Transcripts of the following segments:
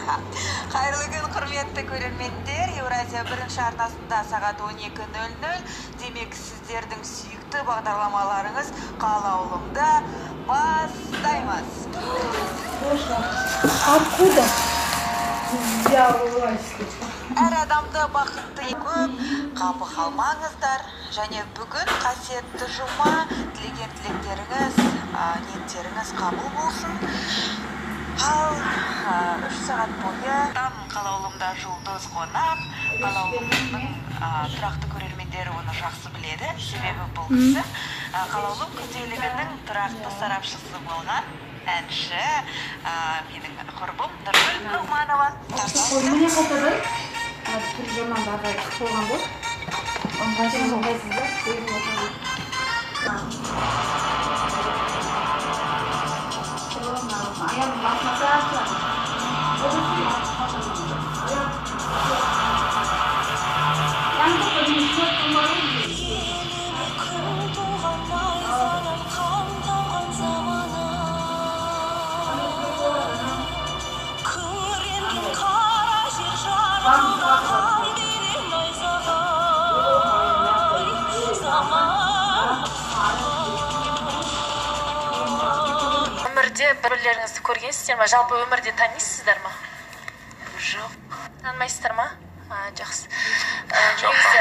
Қайырлы күн, құрметті көрермендер. Еуразия бірінші арнасында сағат 12:00. Демек, сіздердің сүйікті бағдарламаларыңыз қалаулымда бастаймыз. Откуда? Әр адамды бақытты көп, қапы қалмаңыздар. Және бүгін қасиетті жұма, тілеген тілектеріңіз, ниеттеріңіз қабыл болсын. Ал 3 сағат бойы қалаулымда жұлдыз қонақ, қалаулымның тұрақты көрермендері оны жақсы біледі. Себебі бұл кісі қалаулым күнделігінің тұрақты сарапшысы болған әнші, менің құрбым Нұргүл Нұғманова. Міне қайтадан бір жаман бағай болған бұл. Өмірде бірлеріңізді көргенсіздер ма? Жалпы өмірде танисыздар ма? Жоқ. Танымайсыздар ма? Жақсы. Негізі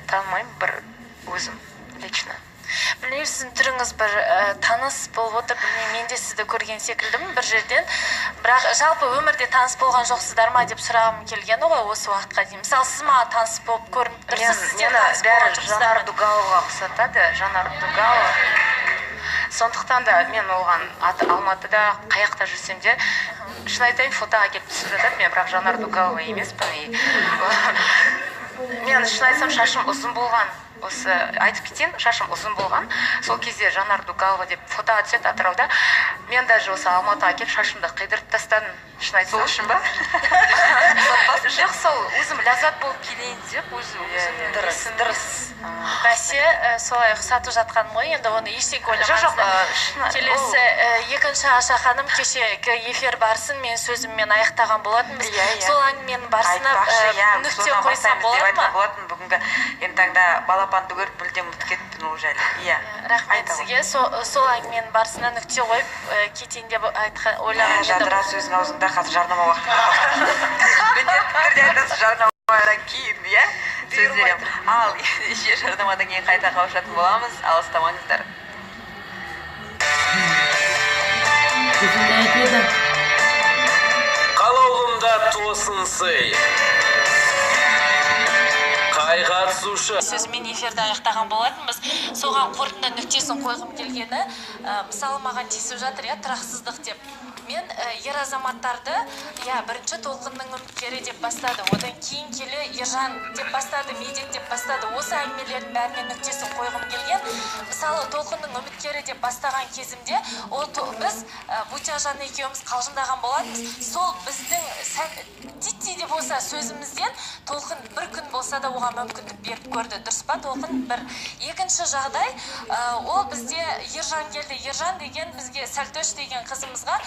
танымаймын, бір өзім лично. Білмеймін, сіздің түріңіз бір таныс болып отыр. Білмеймін, мен де сізді көрген секілдімін бір жерден. Бірақ жалпы өмірде таныс болған жоқсыздар ма деп сұрағым келгені ғой осы уақытқа дейін. Мысалы, сіз маған таныс болып көрініп тұрсыз. Мені бәрі Жанар Дугалова ұқсатады, Жанар Дугалова. Сондықтан да мен оған Алматыда қаяқта жүрсем де, шын айтайын, фотоға келіп түсіп жатады. Мен бірақ Жанар Дугалова емеспін. Мен шын айтсам, шашым ұзын болған. Осы айтып кетейін, шашым ұзын болған. Сол кезде Жанар Дугалова деп фотоға түседі Атырауда. Мен даже осы Алматыға келіп шашымды қидырып тастадым. Шын айтсам. Сол үшін ба? Жоқ, сол өзім ләззат болып келейін деп, өзім Дұрыс. Бәсе, солай ұқсатып жатқан ғой, енді оны ештеңе ойламаңыздар. Келесі екінші Аша ханым кешегі эфир барысын мен сөзіммен аяқтаған болатынбыз. Сол әңгіменің барысына нүкте қойсам болады ма? Бүгінгі енді таңда балапанды көріп мүлдем ұмытып кеттім ол жайлы. Рахмет сізге. Сол әңгіменің барысына нүкте қойып кетейін деп ойлаған едім. Жадыра сөзің аузыңда, қазір жарнама уақыты. Міндетті түрде айтасыз, жарнамадан кейін, иә? Сөз берем. Ал жарнамадан кейін қайта қауышатын боламыз, алыстамаңыздар. Қалаулымда тосын сый. Қатысушы. Сөзімен эфирді аяқтаған болатынбыз. Соған қорытынды нүктесін қойғым келгені, мысалы маған тиісіп жатыр, тұрақсыздық деп. Мен ер азаматтарды бірінші толқынның үміткері деп бастады. Одан кейін келе Ержан деп бастады, Медет деп бастады. Осы әңгімелердің бәріне нүктесін қойғым келген. Мысалы толқынның үміткері деп бастаған кезімде, біз Бутяжан екеуміз қалжыңдаған болатынбыз. Сол біздің титти деп болса сөзімізден толқын бір күн болса да оған мүмкіндік беріп көрді. Дұрыс па толқын? Бір. Екінші жағдай, ол бізде Ержан келді. Ержан деген бізге Сәлтөш деген қызымызға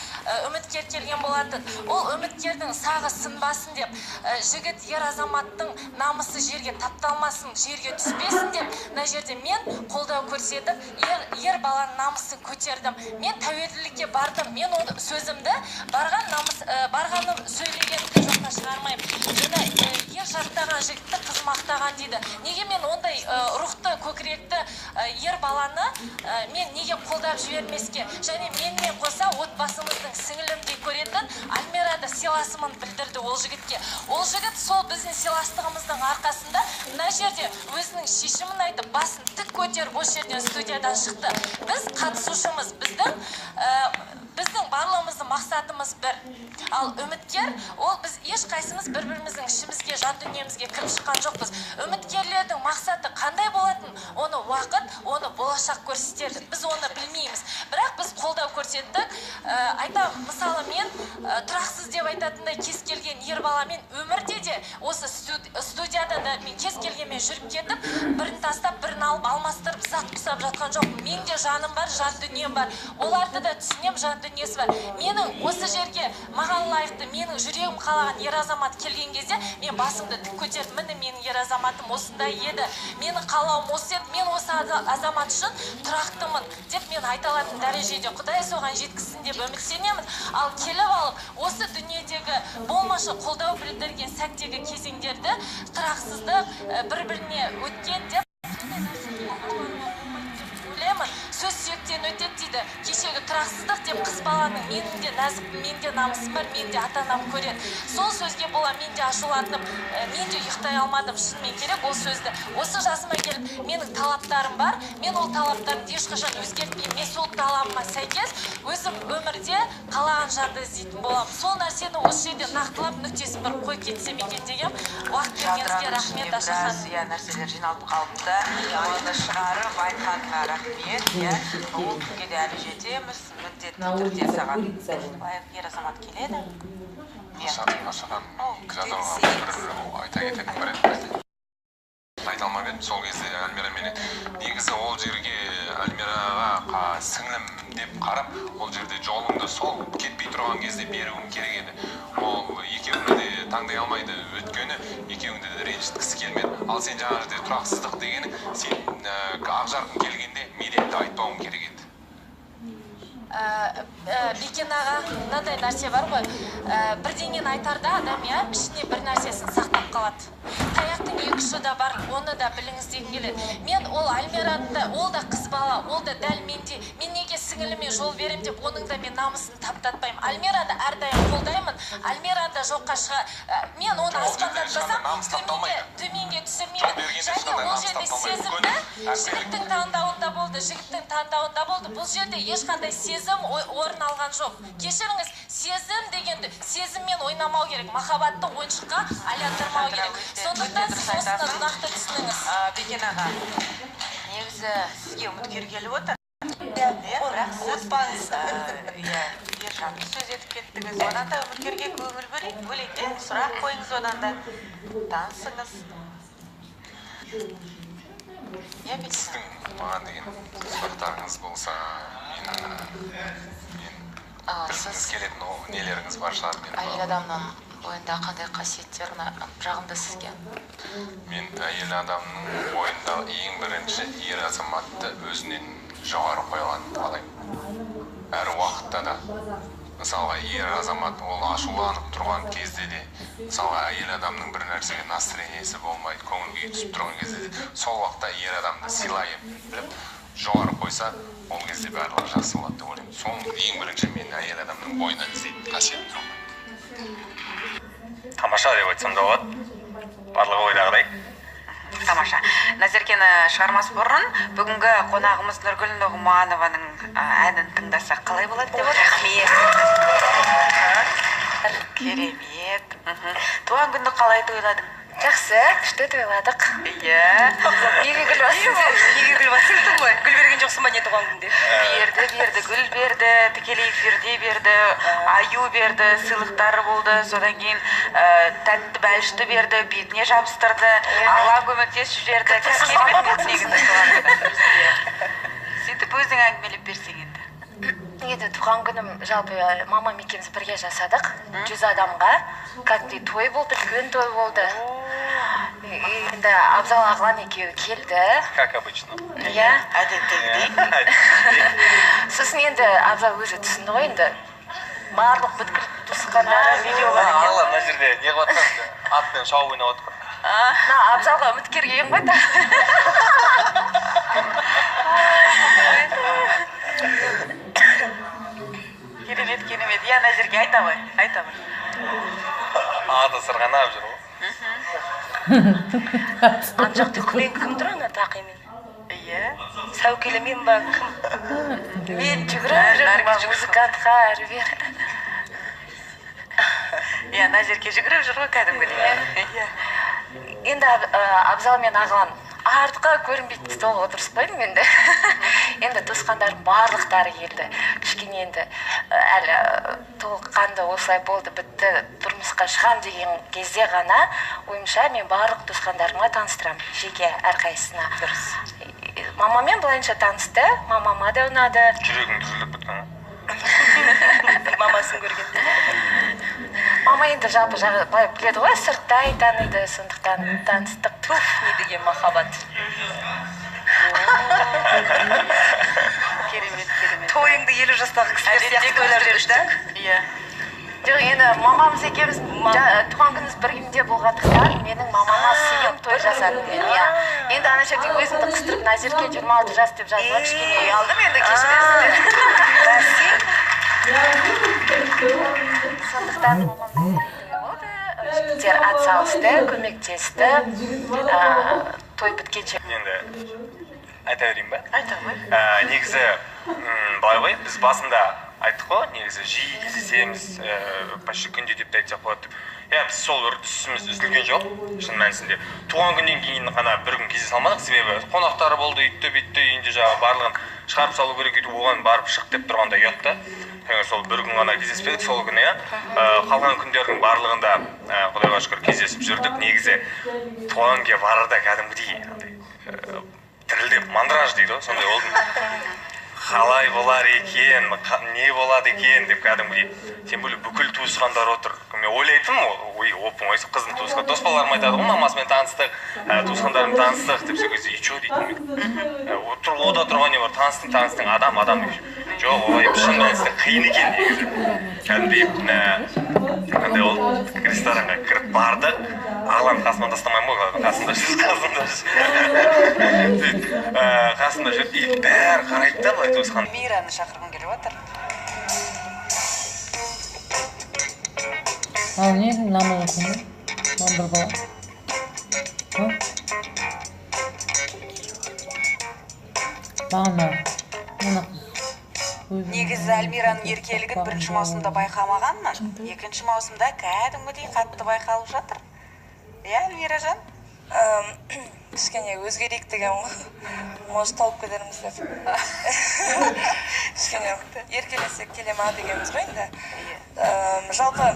үміткер келген болатын. Ол үміткердің сағы сынбасын деп, жігіт ер азаматтың намысы жерге тапталмасын, жерге түспесін деп, мына жерде мен қолдау көрсетіп, ер баланың намысын көтердім. Мен тәуелділікке бардым. Мен сөзімді барғаным сөйлегенімді жоққа шығармаймын. Және ер жақтаған жігітті қыз мақтаған дейді. Неге мен ондай рухты, көкіректі ер баланы мен неге қолдап жібермеске? Және менімен қоса отбасымыздың сіңілімдей көретін Альмирада сыйласымын білдірді ол жігітке. Ол жігіт сол біздің сыйластығымыздың арқасында мына жерде өзінің шешімін айтып, басын тік көтеріп осы жерден студиядан шықты. Біз қатысушымыз, біздің барлығымыздың мақсатымыз бір. Ал үміткер, ол біз ешқайсымыз бір-біріміздің ішімізге, жан дүниемізге кіріп шыққан жоқпыз. Үміткерлердің мақсаты қандай болатын? Оны уақыт, оны болашақ көрсетеді. Біз оны білмейміз. Бірақ біз қолдау көрсеттік. Мысалы мен тұрақсыз деп айтатындай кез келген ер баламен өмірде де осы студияда да мен кез келгенмен жүріп кетіп, бірін тастап, бірін алып алмастырып, сап жатқан жоқ. Менде жаным бар, жан дүнием бар. Оларды да түсінем, жан дүниесі бар. Менің менің осы жерге маған лайықты менің жүрегім қалаған ер азамат келген кезде мен басымды тік көтеріп, міне менің ер азаматым осындай еді, менің қалауым осы еді, мен осы азамат үшін тұрақтымын деп мен айта алатын дәрежеде Құдай соған жеткізсін деп үміттенемін. Ал келіп алып осы дүниедегі болмашы қолдау білдірген сәттегі кезеңдерді тұрақсыздық бір-біріне өткен деп ойлаймын. Сөз сүйектен өтеді дейді. Кешегі тұрақсыздық деп қыз баланың менің де нәзік, менде намысым бар, менде ата-анам көреді. Сол сөзге бола мен де ашуланып, мен де ұйықтай алмадым, шынымен керек ол сөзді. Осы жасыма келіп, менің талаптарым бар, мен ол талаптарымды ешқашан өзгертпеймін. Мен сол талабыма сәйкес өзім өмірде қалаған жанды іздейтін боламын. Сол нәрсені осы жерде нақтылап нүктесін бір қойып кетсем екен деген. Уақыт бергеніңізге рахмет, Аша ханым. Нәрселер жиналып қалыпты. Оны шығарып айтқаныңа рахмет. Ол күнге де әлі жетеміз. Міндетті түрде саған лайық ер азамат келеді. Ашадан айта кететін бір еді. Айта алмап едім сол кезде Альмирамен. Негізі ол жерге Альмираға сіңлім деп қарап, ол жерде жолыңды сол кетпей тұрған кезде беруім керек еді. Ол екеуіңді де таңдай алмайды, өткені екеуіңді де ренжіткісі келмеді. Ал сен жаңа жерде тұрақсыздық дегенің, сен ақ жарқын келгенде медетті айтпауың керек еді. Бекен аға, мынандай нәрсе бар ғой, бірдеңені айтарда адам ішіне бір нәрсесін сақтап қалады. Таяқтың екі ұшы да бар, оны да біліңіз деген келеді. Мен ол Альмираны, ол да қыз бала, ол да дәл менде. Мен неге сіңіліме жол берем деп, оның да мен намысын таптатпаймын. Альмираны әрдайым қолдаймын. Альмираны жоққа мен оны аспандатпасам, төменге түсірмеймін. Және ол жерде сезімді жігіттің таңдауында болды, жігіттің таңдауында болды. Бұл жерде ешқандай сезім орын алған жоқ. Кешіріңіз, сезім дегенді сезіммен ойнамау керек, махаббатты ойыншыққа айландырмау керек. Сондықтан сіз осыны нақты түсініңіз. Бекен аға, негізі сізге үміткер келіп отыр. Бірақ ұмытпаңыз. Ержанды сөз етіп кеттіңіз. Одан да үміткерге көңіл бөлейді. Сұрақ қойыңыз одан да. Танысыңыз. Сіздің маған деген сұрақтарыңыз болса, білгіңіз келетін нелеріңіз бар шығар. Әйел адамның бойында қандай қасиеттер жағымды сізге? Мен әйел адамның бойында ең бірінші ер азаматты өзінен жоғары қойғанын қалаймын. Әр уақытта да, мысалға, ер азамат ол ашуланып тұрған кезде де, мысалға, әйел адамның бір нәрсеге настроениесі болмайды, көңіл күйі түсіп тұрған кезде де, сол уақытта ер адамды сыйлай біліп, жоғары қойса, ол кезде барлығы жақсы болады деп ойлаймын. Соның ең бірінші мен әйел адамның бойынан іздейтін қасиет сол. Тамаша деп айтсам да болады. Барлығы ойдағыдай. Тамаша. Назеркені шығармас бұрын, бүгінгі қонағымыз Нұргүл Нұғманованың әнін тыңдасақ қалай болады деп отыр? Рахмет. Керемет. Туған күнді қалай тойладың? Жақсы, күшті тойладық. Иә. Неге гүл бассың? Неге гүл бассың ғой? Гүл берген жоқсың ба не туған күнде? Берді, гүл берді, тікелей эфирде берді, аю берді, сыйлықтары болды, содан кейін тәтті бәлішті берді, бетіне жабыстырды, Алла көмектесіп жіберді. Сөйтіп өзің әңгімелеп берсең енді. Енді туған күнім жалпы мамам екеуміз бірге жасадық, 100 адамға. Кәдімгідей той болды, үлкен той болды. Енді Абзал ағалан екеуі келді. Как обычно. Иә. Әдеттегідей. Сосын енді Абзал өзі түсінді ғой енді. Барлық бүткіл туысқандары видеоға Алла мына жерде не қылып жатқан? Атпен шауып ойнап отыр. Абзалға үміткер келген ғой да. Керемет. Я Назерге айта ғой. Аты сырғанап жүр ғой. Ана жақта күрең кім тұр ана тақимен? Иә. Сәукелемен ба кім? Мен жүгіріп музыкантқа әрі бер. Иә, Назерге жүгіріп жүр ғой кәдімгідей. Енді Абзал мен ағалан артқа көрінбейді сол отырыспайды менде. Енді туысқандарым барлықтары келді. Кішкене енді әлі толыққанды осылай болды, бітті, тұрмысқа шығам деген кезде ғана ойымша мен барлық туысқандарыма таныстырамын, жеке әрқайсысына. Мамамен былайынша танысты, мамама да ұнады. Жүрегің түзіліп біткен. Мамасы күн көрген. Мама енді жалпы біледі ғой, сырттай таниды, сондықтан таныстық туф не деген махаббат. Керемет. Тойыңды 50 жастағы кісілер сияқты ойлап жүрдік. Иә. Жоқ, енді мамамыз екеуміз туған күніміз бірге болғандықтан менің мамама сыйым той жасадым мен. Енді ана жерде өзімді қыстырып Назерке 26 жас деп жазылып кішкене ұялдым, енді кешіресіздер. Сондықтан мамамның болды, жігіттер атсалысты, көмектесті, той біткенше. Енді айта берейін ба? Айта ғой. Негізі былай ғой, біз басында айттық қой, негізі жиі кездесеміз, почти күнде деп те айтсақ болады. Біз сол үрдісіміз үзілген жоқ, шын мәнісінде. Туған күннен кейін ғана бір күн кездесе алмадық, себебі қонақтары болды, үйтті үйінде жаңағы барлығын шығарып салу керек еді, оған барып шық деп тұрғанда ұятты. Сол бір күн ғана кездеспедік, сол күні қалған күндердің барлығында Құдайға шүкір кездесіп жүрдік. Негізі туған күнге барарда кәдімгідей тірілдеп мандраж дейді ғой, сондай болдым. Қалай болар екен, не болады екен деп кәдімгідей. Тем более бүкіл туысқандар отыр. Мен ойлайтын, опын ойсы қыздың туысқан. Дос балаларым айтады ғой, мамасымен таныстық, туысқандарым таныстық деп сөйкесе, и чо дейтін мен. Ода тұрған не бар, таныстың, адам. Жоқ, олай шын мәнісінде қиын екен негізі. Кәдімгідей қандай ол ресторанға кіріп бардық. Ағлан қасымнан тастамаймын ғой, қасымда жүріп, бәрі қарайды да былай туысқан. Мираны шақырғым келіп отыр. Ал не намаз оқимын? Бір бала. Бағана. Негізі Альмираның еркелігін бірінші маусымда байқамағанмын. Екінші маусымда кәдімгідей қатты байқалып жатыр. Альмира жан? Кішкене өзгерейік деген ғой. Может тауып кетерміз деп. Кішкене еркелесек келе ма дегенбіз ғой енді. Жалпы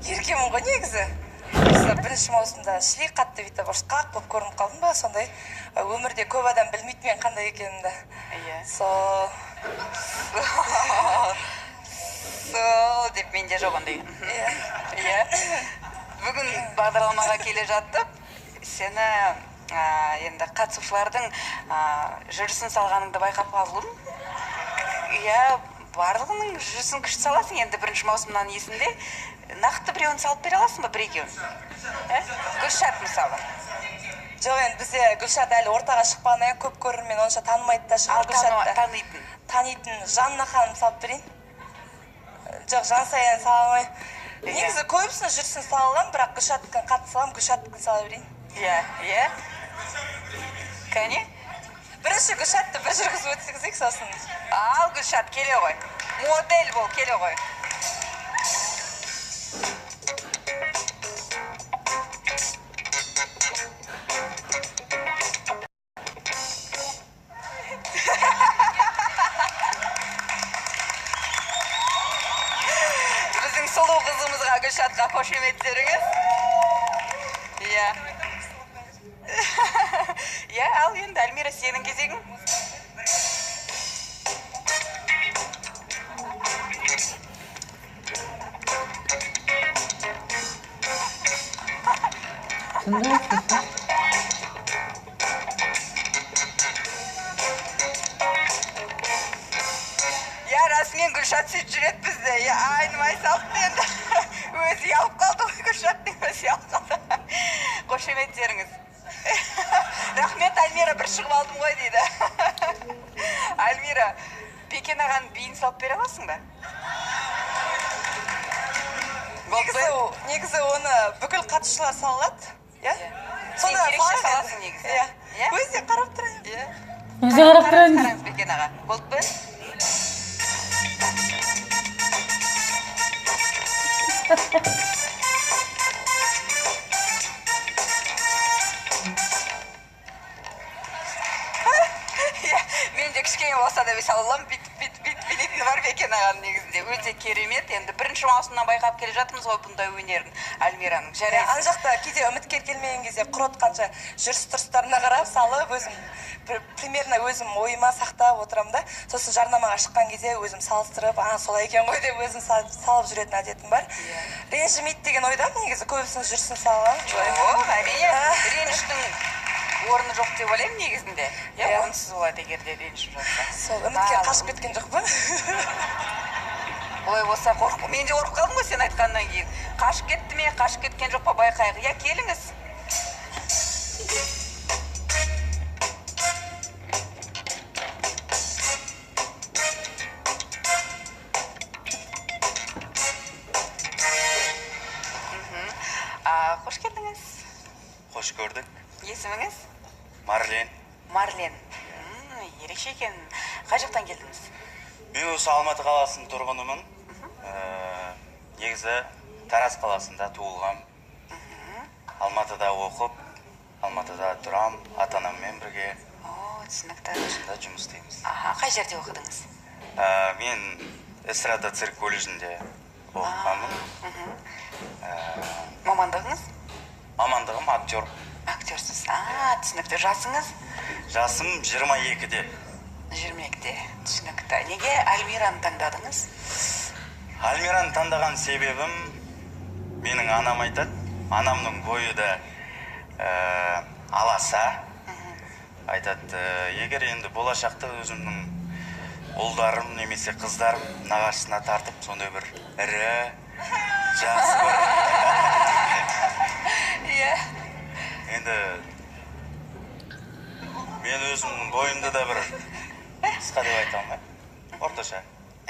еркемін ғой негізі. Бірінші маусымда шілей қатты бүйтіп ұрысқақ болып көрініп қалдым ба, сондай. Өмірде көп адам білмейді мен қандай екенімді. Сол деп менде жоқ ондай. Бүгін бағдарламаға келе жаттып, сені енді қатысушылардың жүрісін салғаныңды байқап қалдым. Барлығының жүрісін күшті саласың, енді бірінші маусымнан есінде. Нақты біреуін салып бере аласың ба, бір-екеуін? Гүлшат мысалы. Жоқ, енді бізде Гүлшат әлі ортаға шықпағаннан көп көрермен онша танымайды да шығар Гүлшатты. Танитын Жанна ханым салып берейін. Жоқ, Жансаяны сала алмай. Негізі көбісінің жүрісін салам, бірақ Гүлшаттікін қатты салам, Гүлшаттікін сала берейін. Кәне? Бірінші Гүлшатты бір жүргізіп өтсеңізек сосын. Ал Гүлшат, келе ғой. Модель бол, келе ғой. Біздің сұлу қызымызға Гүлшатқа қошеметтеріңіз. Ал енді Альмира, сенің кезегің? Расымен Гүлшат сөйтіп жүреді бізді. Айнымай салыпты енді. Өзі ұялып қалды ғой, Гүлшаттың өзі ұялып қалды. Қошеметтеріңіз. Рахмет, Альмира, бір шығып алдым ғой дейді. Альмира, Бекен ағаның биін салып бере аласың ба? Негізі оны бүкіл қатысушылар салады. Сен ерекше саласың негізі. Өзіне қарап тұрайын. Қараңыз Бекен аға. Болды ба? Мен де кішкене болса да бес алалам, бүйтіп өнері бар екен ағаның негізінде өте керемет. Енді бірінші маусымнан байқап келе жатырмыз ғой бұндай өнерін Альмираның. Жарайсың. Ана жақта кейде үміткер келмеген кезде құротқанша жүріс-тұрыстарына қарап салып өзім примерно өзім ойыма сақтап отырамын да. Сосын жарнамаға шыққан кезде өзім салыстырып, солай екен ғой деп өзім салып жүретін әдетім бар. Ренжімейді деген ойдамын, негізі көбісінің жүрісін салған. Жоқ, әрине. Реніштің орны жоқ деп ойлаймын негізінде. Иә, онсыз болады егер де ренішім жатса. Сол, үміткер қашып кеткен жоқ па? Олай болса қорқып, мен де қорқып қалдым ғой сен айтқаннан кейін. Қашып кетті ме, қашып кеткен жоқ па байқайық. Иә, келіңіз. Қош келдіңіз. Қош көрдік. Есіміңіз? Марлен. Марлен. Ерекше екен. Қай жақтан келдіңіз? Мен осы Алматы қаласының тұрғынымын. Негізі Тараз қаласында туылғам. Алматыда оқып, Алматыда тұрам, ата-анаммен бірге. Түсінікті. Осында жұмыс істейміз. Қай жерде оқыдыңыз? Мен эстрада цирк колледжінде оқығанмын. Мамандығыңыз? Мамандығым актер. Актерсіз. Түсінікті. Жасыңыз? Жасым 22-де. 22-де. Түсінікті. Неге Альмираны таңдадыңыз? Альмираны таңдаған себебім менің анам айтады. Анамның бойы да аласа. Айтады, егер енді болашақта өзімнің ұлдарым немесе қыздарым нағашысына тартып, сондай бір ірі, жасы бар. Иә. Енді мен өзімнің бойымды да бір қысқа деп айта алмаймын. Орташа.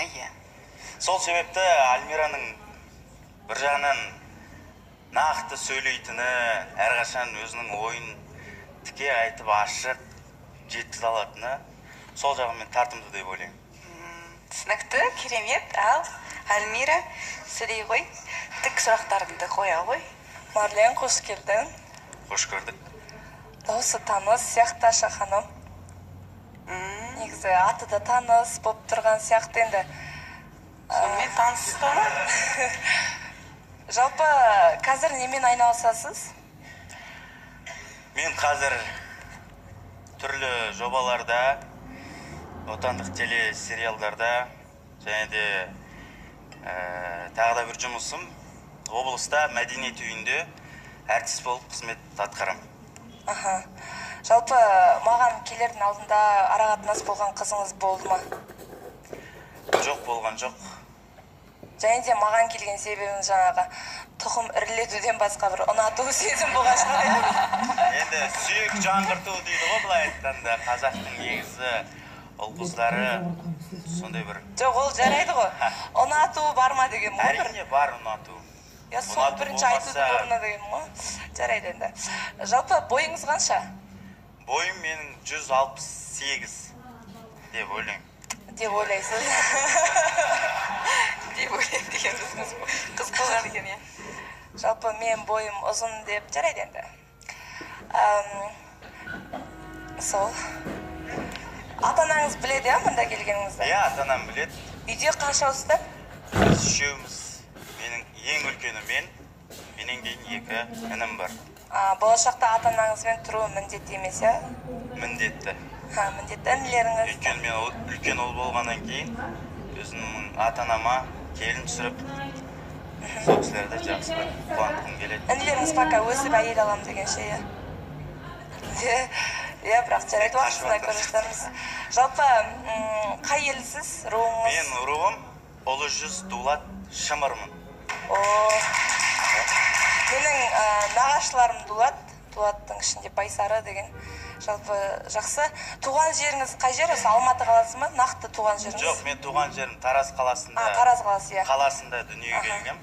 Иә. Сол себепті Альмираның бір жағынан нақты сөйлейтіні, әрқашан өзінің ойын тіке айтып ашық жеткізе алатыны, сол жағымен тартымды деп ойлаймын. Түсінікті, керемет. Ал Альмира, сөйлей ғой. Тік сұрақтарыңды қоя ғой. Марлен, қош келдің. Қош көрдік. Дауысы таныс, сияқташы ханым. Негізі аты да таныс, боп тұрған сияқты енді. Сонымен танысыз ба? Жалпы, қазір немен айналысасыз? Мен қазір түрлі жобаларда, отандық телесериалдарда, және де тағы да бір жұмысым облыста мәдениет үйінде әртіс болып қызмет атқарам. Жалпы маған келердің алдында арақатынас болған қызыңыз болды ма? Жоқ, болған жоқ. Және де маған келген себебім жаңағы тұқым ірілетуден басқа бір ұнату сезім болған шығар. Енді сүйек жаңғырту дейді ғой, былай айтқанда қазақтың негізі ұл-қыздары сондай бір. Жоқ, ол жарайды ғой. Ұнату бар ма деген ғой? Әрине бар ұнату. Я сол бірінші айтудың орнына деген ғой. Жарайды енді. Жалпы бойыңыз қанша? Бойым менің 168 деп ойлаймын. Деп ойлайсыз? Деп ойлайым деген қыз болған екен, е. Жалпы мен бойым ұзын деп жарайды енді. Сол. Ата-анаңыз біледі, я, мұнда келгеніңізді? Иә, ата-анам біледі. Үйде қаншаусыздар? Біз үшеуміз. Менің ең үлкені менен кейін 2 інім бар. Болашақта ата-анаңызбен тұру міндетті емес, я? Міндетті. Міндетті. Інілеріңіз? Өйткені мен үлкен ұл болғаннан кейін өзімнің ата-анама келін түсіріп, сол кісілерді жақсы бір қуантқым келеді. Інілеріңіз пока өсіп әйел алам дегенше, я? Иә, бірақ жарайды уақытысында көріштіміз. Жалпы, қай елсіз, руыңыз? Мен руым Ұлы жүз Дулат Шымырмын. Менің нағашыларым Дулат, Дулаттың ішінде Байсары деген. Жалпы жақсы. Туған жеріңіз қай жер? Осы Алматы қаласы ма? Нақты туған жеріңіз? Жоқ, мен туған жерім Тараз қаласында. Тараз қаласы, иә. Қаласында дүниеге келгем.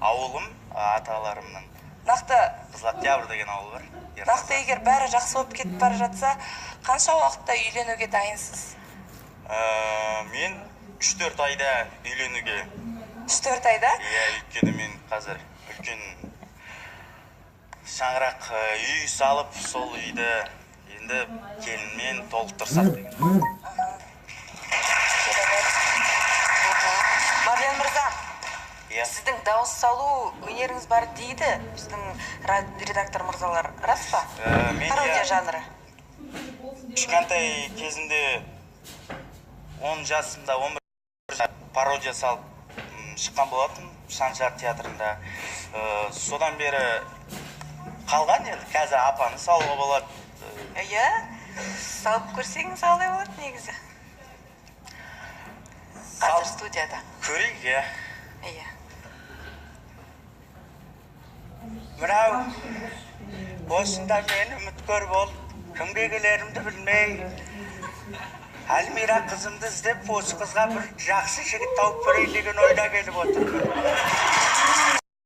Ауылым аталарымның. Нақты Қызлоктябрь деген ауыл бар. Нақты егер бәрі жақсы болып кетіп бара жатса, қанша уақытта үйленуге дайынсыз? Мен 3-4 айда үйленуге. 3-4 айда? Иә, өйткені мен қазір үлкен шаңырақ үй салып, сол үйді енді келінмен толықтырсақ деген. бар дейді біздің редактор мырзалар, рас па? Пародия жанры. Кішкентай кезімде 10 жасымда 11 пародия салып шыққан болатын Шаншар театрында. Содан бері қалған енді, қазір апаны салуға болады. Иә, салып көрсең салуға болады негізі. Қазір студияда. Көрейік, иә. Иә. Мынау, осында мен үміткер болып, кімге келерімді білмей, Әлмира қызымды іздеп, осы қызға бір жақсы жігіт тауып берейін деген ойда келіп отыр.